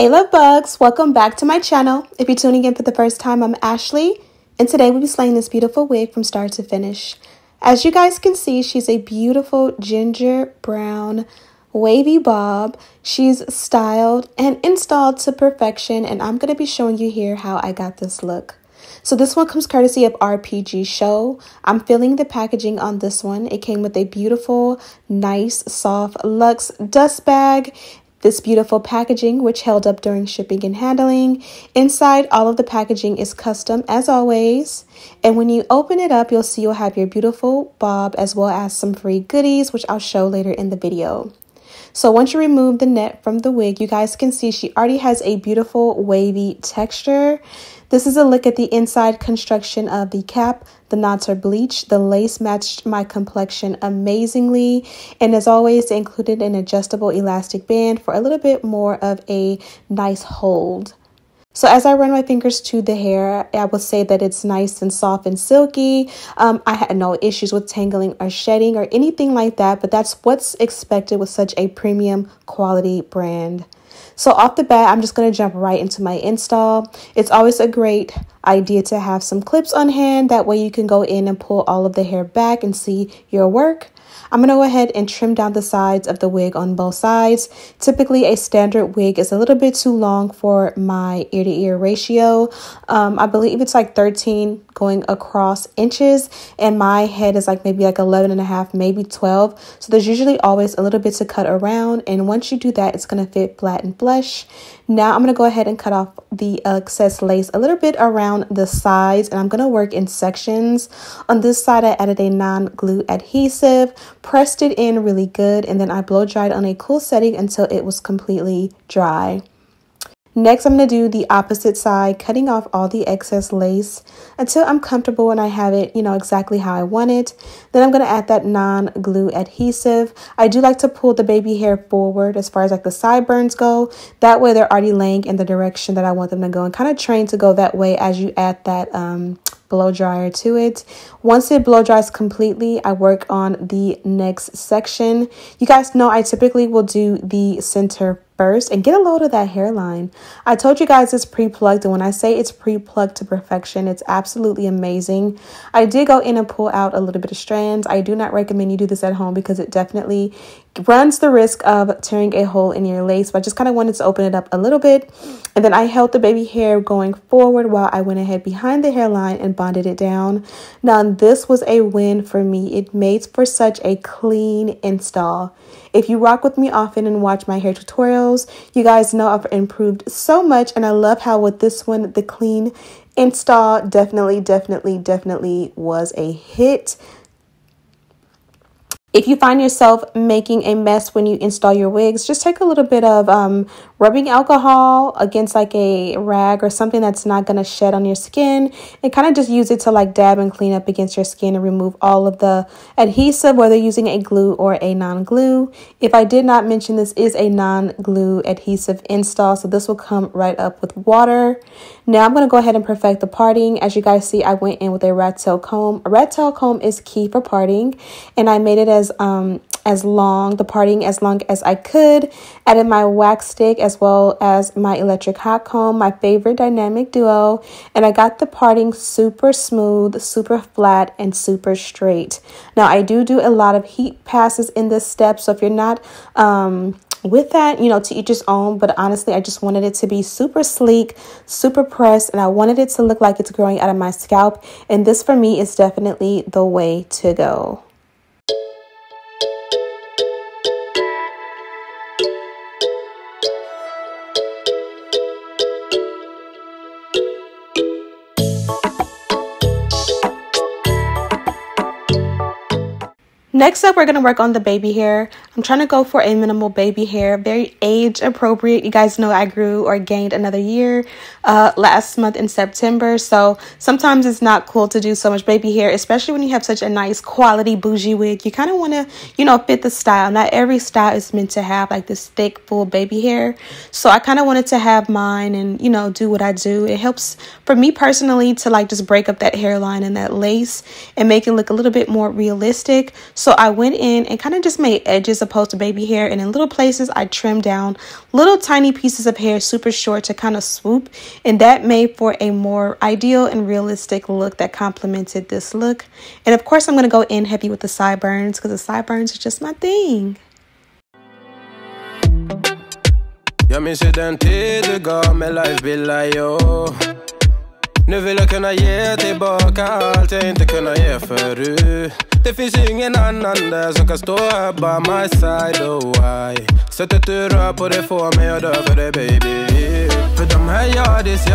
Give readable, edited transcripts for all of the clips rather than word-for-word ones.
Hey love bugs, welcome back to my channel. If you're tuning in for the first time, I'm Ashley, and today we'll be slaying this beautiful wig from start to finish. As you guys can see, she's a beautiful ginger brown wavy bob. She's styled and installed to perfection, and I'm going to be showing you here how I got this look. So this one comes courtesy of Rpgshow. I'm feeling the packaging on this one. It came with a beautiful, nice, soft luxe dust bag. This beautiful packaging, which held up during shipping and handling. Inside, all of the packaging is custom as always. And when you open it up, you'll see you'll have your beautiful bob as well as some free goodies, which I'll show later in the video. So once you remove the net from the wig, you guys can see she already has a beautiful wavy texture. This is a look at the inside construction of the cap. The knots are bleached. The lace matched my complexion amazingly. And as always, they included an adjustable elastic band for a little bit more of a nice hold. So as I run my fingers to the hair, I will say that it's nice and soft and silky. I had no issues with tangling or shedding or anything like that, but that's what's expected with such a premium quality brand. So off the bat, I'm just going to jump right into my install. It's always a great idea to have some clips on hand. That way you can go in and pull all of the hair back and see your work. I'm going to go ahead and trim down the sides of the wig on both sides. Typically, a standard wig is a little bit too long for my ear-to-ear ratio. I believe it's like 13 going across inches, and my head is like maybe like 11 and a half, maybe 12. So there's usually always a little bit to cut around, and once you do that, it's going to fit flat and flush. Now I'm going to go ahead and cut off the excess lace a little bit around the sides, and I'm going to work in sections. On this side, I added a non-glue adhesive, pressed it in really good, and then I blow dried on a cool setting until it was completely dry. Next, I'm going to do the opposite side, cutting off all the excess lace until I'm comfortable and I have it, exactly how I want it. Then I'm going to add that non-glue adhesive. I do like to pull the baby hair forward as far as like the sideburns go. That way they're already laying in the direction that I want them to go, and kind of train to go that way as you add that blow dryer to it. Once it blow dries completely, I work on the next section. You guys know I typically will do the center first and get a load of that hairline. I told you guys it's pre-plucked, and when I say it's pre-plucked to perfection, it's absolutely amazing. I did go in and pull out a little bit of strands. I do not recommend you do this at home because it definitely runs the risk of tearing a hole in your lace, but I just kind of wanted to open it up a little bit. And then I held the baby hair going forward while I went ahead behind the hairline and bonded it down. Now this was a win for me. It made for such a clean install. If you rock with me often and watch my hair tutorials, you guys know I've improved so much, and I love how with this one, the clean install definitely was a hit. If you find yourself making a mess when you install your wigs, just take a little bit of rubbing alcohol against like a rag or something that's not going to shed on your skin, and kind of just use it to like dab and clean up against your skin and remove all of the adhesive, whether using a glue or a non-glue. If I did not mention, this is a non-glue adhesive install, so this will come right up with water. Now I'm going to go ahead and perfect the parting. As you guys see, I went in with a rat tail comb. A rat tail comb is key for parting, and I made it as long as I could. Added my wax stick as well as my electric hot comb, my favorite dynamic duo, and I got the parting super smooth, super flat, and super straight. Now I do a lot of heat passes in this step, so if you're not with that, to each his own, but honestly, I just wanted it to be super sleek, super pressed, and I wanted it to look like it's growing out of my scalp, and this for me is definitely the way to go. Next up, we're going to work on the baby hair. I'm trying to go for a minimal baby hair, very age appropriate. You guys know I grew or gained another year last month in September. So sometimes it's not cool to do so much baby hair, especially when you have such a nice quality bougie wig. You kind of want to, fit the style. Not every style is meant to have like this thick, full baby hair. So I kind of wanted to have mine and, do what I do. It helps for me personally to like just break up that hairline and that lace and make it look a little bit more realistic. So I went in and kind of just made edges opposed to baby hair. And in little places, I trimmed down little tiny pieces of hair super short to kind of swoop. And that made for a more ideal and realistic look that complemented this look. And of course, I'm going to go in heavy with the sideburns because the sideburns are just my thing. Jag minns ju den tid du gav mig life-bilder, yo. Nu vill jag kunna ge tillbaka allt jag inte kunna ge förut. Det finns ingen annan där som kan stå här by my side, oh why. Sättet du rör på det får mig att dö för dig, baby. För de här yardis,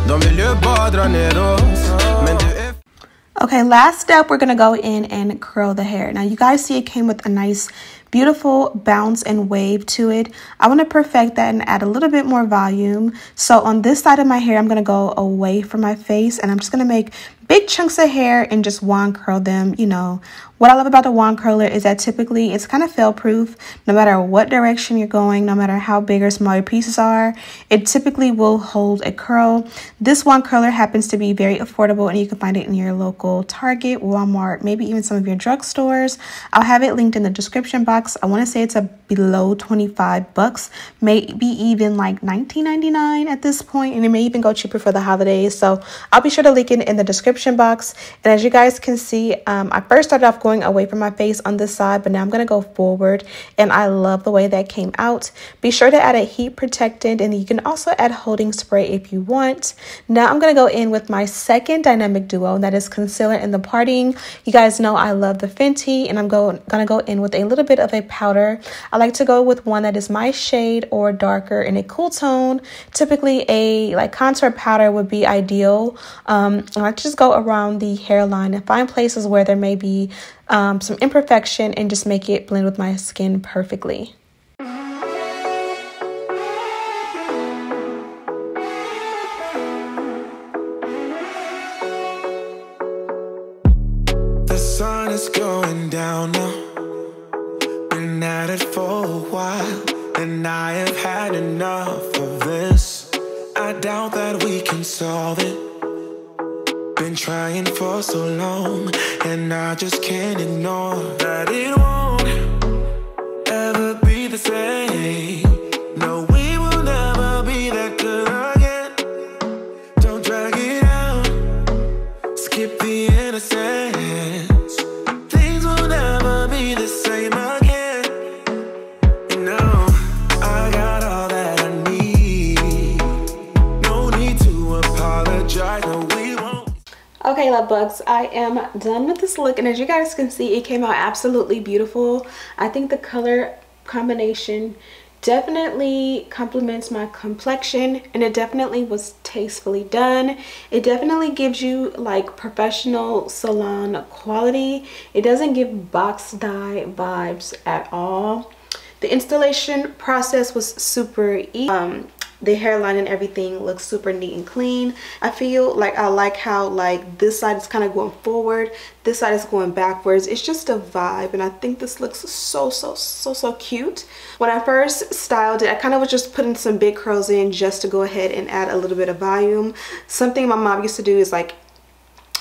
de vill ju bara dra ner oss. Men du är... Okay, last step, we're going to go in and curl the hair. Now, you guys see it came with a nice, beautiful bounce and wave to it. I want to perfect that and add a little bit more volume. So on this side of my hair, I'm going to go away from my face and I'm just going to make big chunks of hair and just wand curl them. You know, what I love about the wand curler is that typically it's kind of fail proof. No matter what direction you're going, no matter how big or small your pieces are, it typically will hold a curl. This wand curler happens to be very affordable and you can find it in your local Target, Walmart, maybe even some of your drugstores. I'll have it linked in the description box. I want to say it's below 25 bucks, maybe even like $19.99 at this point, and it may even go cheaper for the holidays. So I'll be sure to link it in the description box. And as you guys can see, I first started off going away from my face on this side, but now I'm going to go forward, and I love the way that came out. Be sure to add a heat protectant, and you can also add holding spray if you want. Now I'm going to go in with my second dynamic duo, and that is concealer in the parting. You guys know I love the Fenty, and I'm going to go in with a little bit of a powder. I like to go with one that is my shade or darker in a cool tone. Typically a like contour powder would be ideal. I like to just go around the hairline and find places where there may be some imperfection and just make it blend with my skin perfectly. The sun is going down now. Been at it for a while, and I have had enough of this. I doubt that we can solve it. Been trying for so long, and I just can't ignore that it won't ever be the same. No, we will never be that good again. Don't drag it out, skip the innocence. Things will never be the same again. You know, I got all that I need. No need to apologize, no, we won't. Okay, love bugs, I am done with this look, and as you guys can see, it came out absolutely beautiful. I think the color combination definitely complements my complexion, and it definitely was tastefully done. It definitely gives you like professional salon quality. It doesn't give box dye vibes at all. The installation process was super easy. The hairline and everything looks super neat and clean. I feel like I like how like this side is kind of going forward, this side is going backwards. It's just a vibe, and I think this looks so cute. When I first styled it, I kind of was just putting some big curls in just to go ahead and add a little bit of volume. Something my mom used to do is like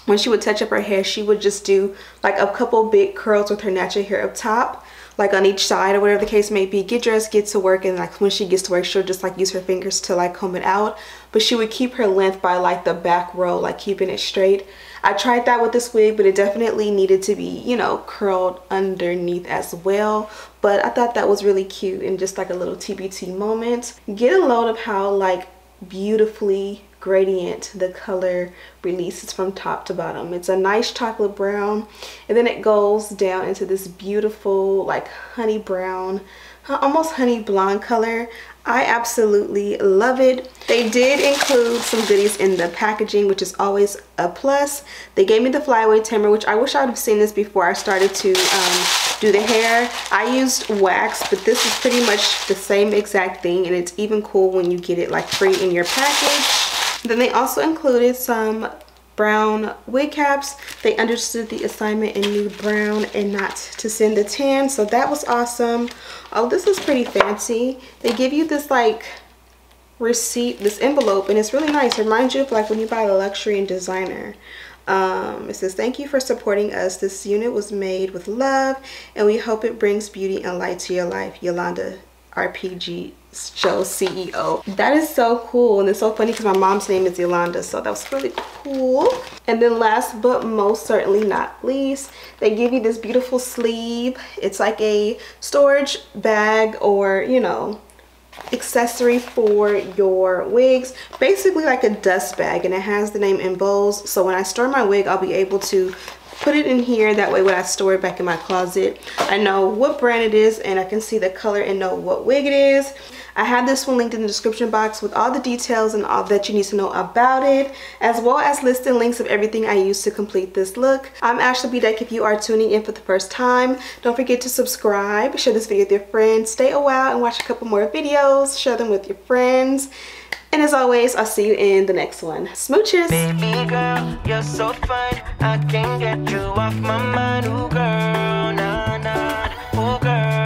when she would touch up her hair, she would just do like a couple big curls with her natural hair up top, like on each side or whatever the case may be. Get dressed, get to work, and like when she gets to work, she'll just like use her fingers to like comb it out, but she would keep her length by like the back row, like keeping it straight. I tried that with this wig, but it definitely needed to be, you know, curled underneath as well. But I thought that was really cute and just like a little TBT moment. Get a load of how like beautifully gradient the color releases from top to bottom. It's a nice chocolate brown, and then it goes down into this beautiful like honey brown, almost honey blonde color. I absolutely love it. They did include some goodies in the packaging, which is always a plus. They gave me the flyaway trimmer, which I wish I would have seen this before I started to do the hair. I used wax, but this is pretty much the same exact thing, and it's even cool when you get it like free in your package. Then they also included some brown wig caps. They understood the assignment and knew brown and not to send the tan, so that was awesome. Oh, this is pretty fancy. They give you this like receipt, this envelope, and it's really nice. It reminds you of like when you buy a luxury and designer It says, thank you for supporting us. This unit was made with love, and we hope it brings beauty and light to your life. Yolanda, Rpgshow CEO. That is so cool, and it's so funny because my mom's name is Yolanda, so that was really cool. And then last but most certainly not least, they give you this beautiful sleeve. It's like a storage bag, or you know, accessory for your wigs, basically like a dust bag, and it has the name in bowls, so when I store my wig I'll be able to put it in here. That way when I store it back in my closet, I know what brand it is and I can see the color and know what wig it is. I have this one linked in the description box with all the details and all that you need to know about it, as well as listing links of everything I used to complete this look. I'm Ashley B. Deck. If you are tuning in for the first time, don't forget to subscribe, share this video with your friends, stay a while and watch a couple more videos, share them with your friends. And as always, I'll see you in the next one. Smooches! Baby girl, you're so fine. I can't get you off my mind. Ooh girl, nah, nah. Ooh girl.